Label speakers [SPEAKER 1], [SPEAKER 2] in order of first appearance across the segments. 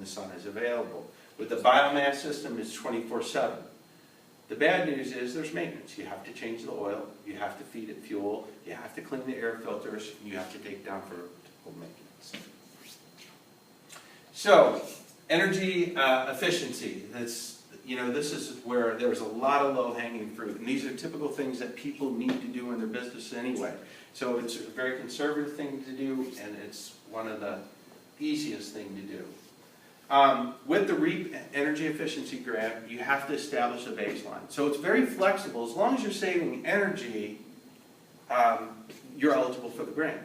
[SPEAKER 1] sun is available. With the biomass system, it's 24/7. The bad news is there's maintenance. You have to change the oil, you have to feed it fuel, you have to clean the air filters, and you have to take down for typical maintenance. So, energy efficiency. This is where there's a lot of low-hanging fruit, and these are typical things that people need to do in their business anyway. So it's a very conservative thing to do, and it's one of the easiest thing to do. With the REAP energy efficiency grant, you have to establish a baseline. So it's very flexible. As long as you're saving energy, you're eligible for the grant.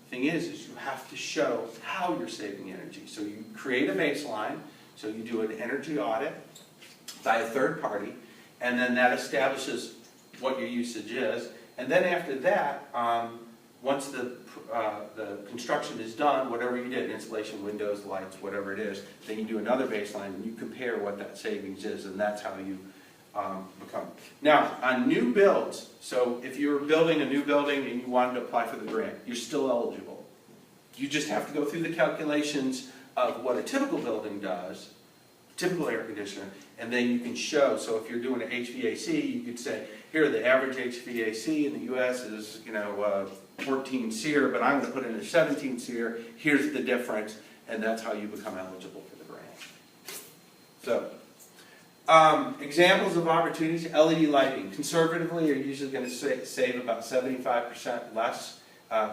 [SPEAKER 1] The thing is you have to show how you're saving energy. So you create a baseline, so you do an energy audit by a third party, and then that establishes what your usage is. And then after that, once the construction is done, whatever you did, installation, windows, lights, whatever it is, then you do another baseline and you compare what that savings is, and that's how you become. Now, on new builds, so if you're building a new building and you wanted to apply for the grant, you're still eligible. You just have to go through the calculations of what a typical building does, typical air conditioner, and then you can show. So if you're doing an HVAC, you could say, here, the average HVAC in the U.S. is, 14 SEER, but I'm going to put in a 17 SEER. Here's the difference, and that's how you become eligible for the grant. So, examples of opportunities: LED lighting. Conservatively, you're usually going to save about 75% less,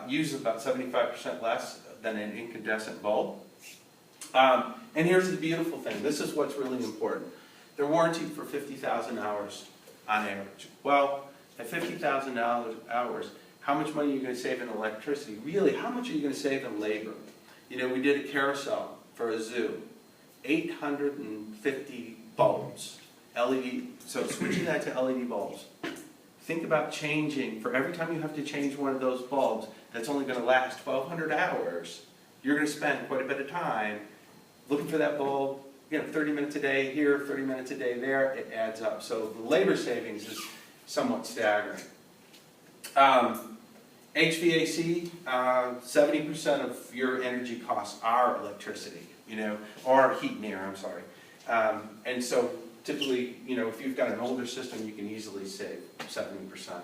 [SPEAKER 1] use about 75% less than an incandescent bulb. And here's the beautiful thing. This is what's really important. They're warranted for 50,000 hours on average. Well, at 50,000 hours, how much money are you going to save in electricity? Really, how much are you going to save in labor? We did a carousel for a zoo. 850 bulbs. LED. So switching that to LED bulbs. Think about changing. For every time you have to change one of those bulbs, that's only going to last 1,200 hours. You're going to spend quite a bit of time looking for that bulb, 30 minutes a day here, 30 minutes a day there, it adds up. So the labor savings is somewhat staggering. HVAC, 70% of your energy costs are electricity, or heat and air, I'm sorry. And so typically, if you've got an older system, you can easily save 70%.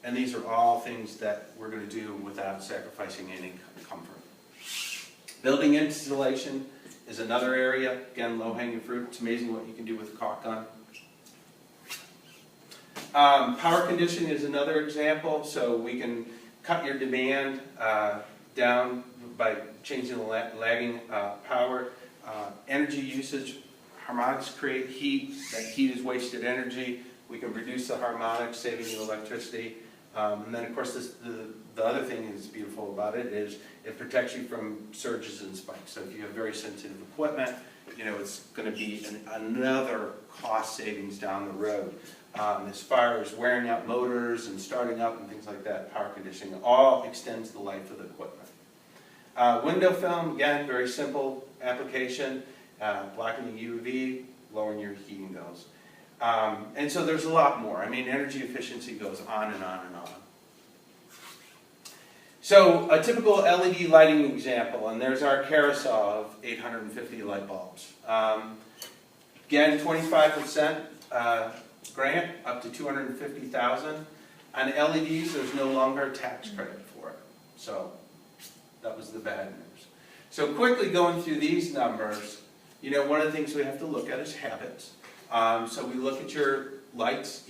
[SPEAKER 1] And these are all things that we're going to do without sacrificing any comfort. Building installation is another area. Again, low-hanging fruit. It's amazing what you can do with a caulk gun. Power conditioning is another example. So we can cut your demand down by changing the lagging power. Energy usage. Harmonics create heat. That heat is wasted energy. We can reduce the harmonics, saving you electricity. And then, of course, the other thing that's beautiful about it is it protects you from surges and spikes. So if you have very sensitive equipment, it's going to be another cost savings down the road. As far as wearing out motors and starting up and things like that, power conditioning all extends the life of the equipment. Window film, again, very simple application. Blocking the UV, lowering your heating bills. And so there's a lot more. Energy efficiency goes on and on and on. So a typical LED lighting example, and there's our carousel of 850 light bulbs. Again, 25% grant, up to $250,000. On LEDs, there's no longer a tax credit for it. So that was the bad news. So quickly going through these numbers, one of the things we have to look at is habits. So we look at your lights,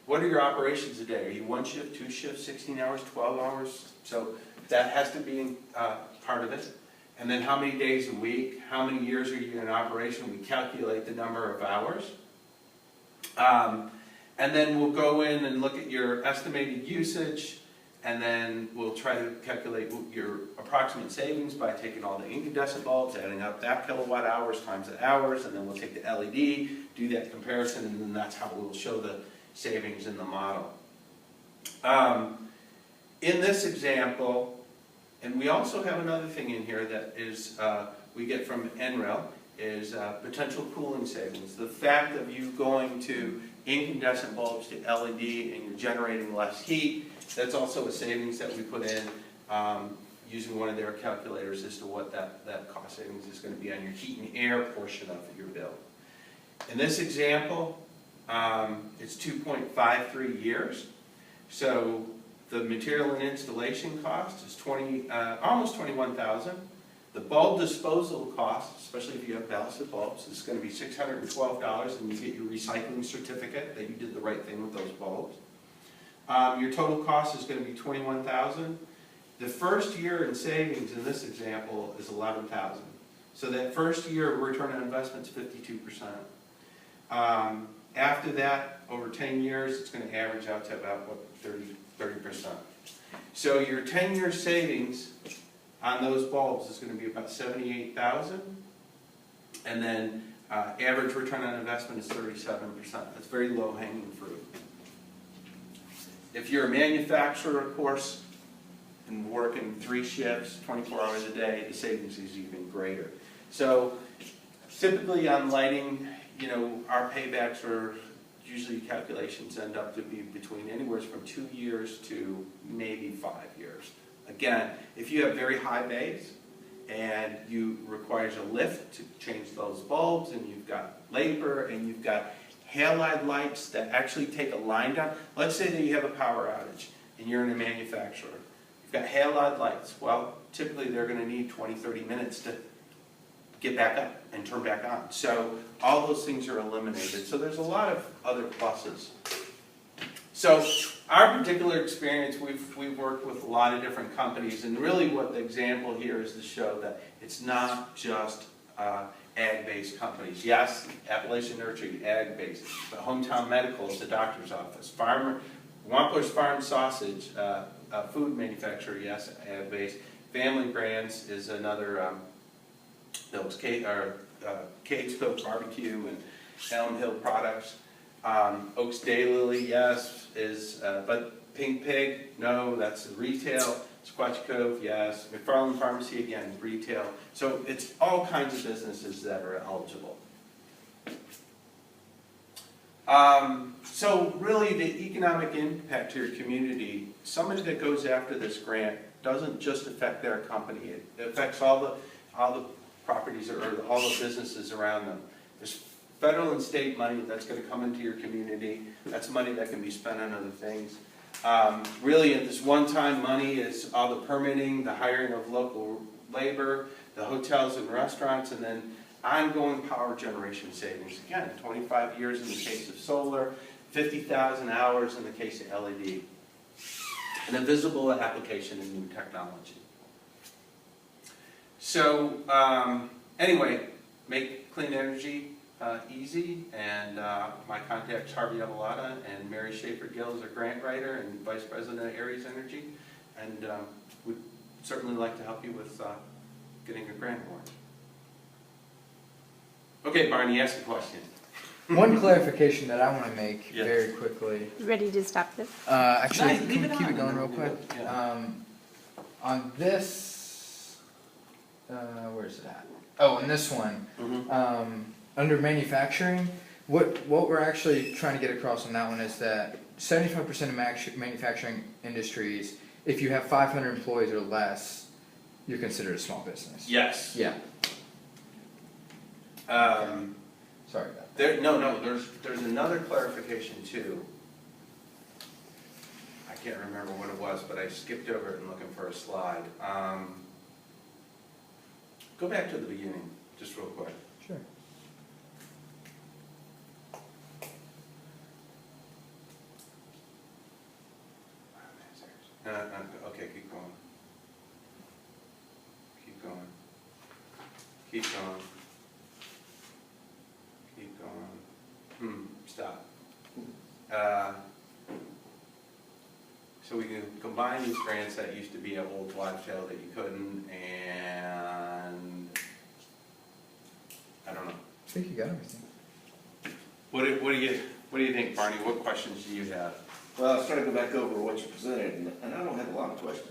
[SPEAKER 1] what are your operations a day? Are you one shift, two shifts, 16 hours, 12 hours? So that has to be part of it. And then how many days a week, how many years are you in operation? We calculate the number of hours. And then we'll go in and look at your estimated usage, and then we'll try to calculate your approximate savings by taking all the incandescent bulbs, adding up that kilowatt hours times the hours, and then we'll take the LED, do that comparison, and then that's how we'll show the savings in the model. In this example, and we also have another thing in here that is we get from NREL, is potential cooling savings. The fact of you going to incandescent bulbs to LED and you're generating less heat, that's also a savings that we put in. using one of their calculators as to what that cost savings is going to be on your heat and air portion of your bill. In this example, it's 2.53 years. So the material and installation cost is almost $21,000. The bulb disposal cost, especially if you have ballasted bulbs, is going to be $612, and you get your recycling certificate that you did the right thing with those bulbs. Your total cost is going to be $21,000. The first year in savings in this example is $11,000. So that first year return on investment is 52%. After that, over 10 years, it's going to average out to about, what, 30%. So your 10-year savings on those bulbs is going to be about $78,000. And then average return on investment is 37%. That's very low-hanging fruit. If you're a manufacturer, of course, and working 3 shifts, 24 hours a day, the savings is even greater. So typically on lighting, our paybacks are usually calculations end up to be between anywhere from 2 years to maybe 5 years. Again, if you have very high bays and you requires a lift to change those bulbs, and you've got labor, and you've got halide lights that actually take a line down. Let's say that you have a power outage and you're in a manufacturer. You've got halide lights. Well, typically they're going to need 20, 30 minutes to get back up and turn back on. So all those things are eliminated. So there's a lot of other pluses. So our particular experience, we've worked with a lot of different companies, and really what the example here is to show that it's not just ag-based companies. Yes, Appalachian Nursery, ag-based, but Hometown Medical is the doctor's office. Wampler's Farm Sausage, a food manufacturer, yes, ag-based. Family Brands is another, Bill's Cage's Cook Barbecue and Elm Hill Products. Oaks Daylily, yes, is, but Pink Pig, no, that's retail. Squatch Cove, yes. McFarland Pharmacy, again, retail. So it's all kinds of businesses that are eligible. So really the economic impact to your community, somebody that goes after this grant doesn't just affect their company. It affects all the properties or all the businesses around them. There's federal and state money that's going to come into your community. That's money that can be spent on other things. Really, this one-time money is all the permitting, the hiring of local labor, the hotels and restaurants, and then ongoing power generation savings. Again, 25 years in the case of solar, 50,000 hours in the case of LED. And a visible application in new technology. So, anyway, make clean energy easy, and my contacts Harvey Avalada and Mary Schaefer-Gill is a grant writer and Vice President of ARiES Energy, and we'd certainly like to help you with getting a grant award. Okay, Barney, ask a question.
[SPEAKER 2] One clarification that I want to make
[SPEAKER 1] Yes.
[SPEAKER 2] very quickly.
[SPEAKER 3] Ready to stop this?
[SPEAKER 2] Actually,
[SPEAKER 1] Nice,
[SPEAKER 2] can we keep it going real
[SPEAKER 1] on.
[SPEAKER 2] quick?
[SPEAKER 1] Yeah.
[SPEAKER 2] On this, where is it at? Oh, on this one, under manufacturing, what we're actually trying to get across on that one is that 75% of manufacturing industries, if you have 500 employees or less, you're considered a small business.
[SPEAKER 1] Yes.
[SPEAKER 2] Yeah. Sorry about that.
[SPEAKER 1] There's another clarification too. I can't remember what it was, but I skipped over it and looking for a slide. Go back to the beginning, just real quick.
[SPEAKER 2] Sure.
[SPEAKER 1] Okay, keep going. Keep going. Keep going. Keep going. Stop. So we can combine these grants that used to be an old wives' tale that you couldn't, and I don't know.
[SPEAKER 2] I think you got everything.
[SPEAKER 1] What do you think, Barney? What questions do you have?
[SPEAKER 4] Well, I was trying to go back over what you presented, and I don't have a lot of questions.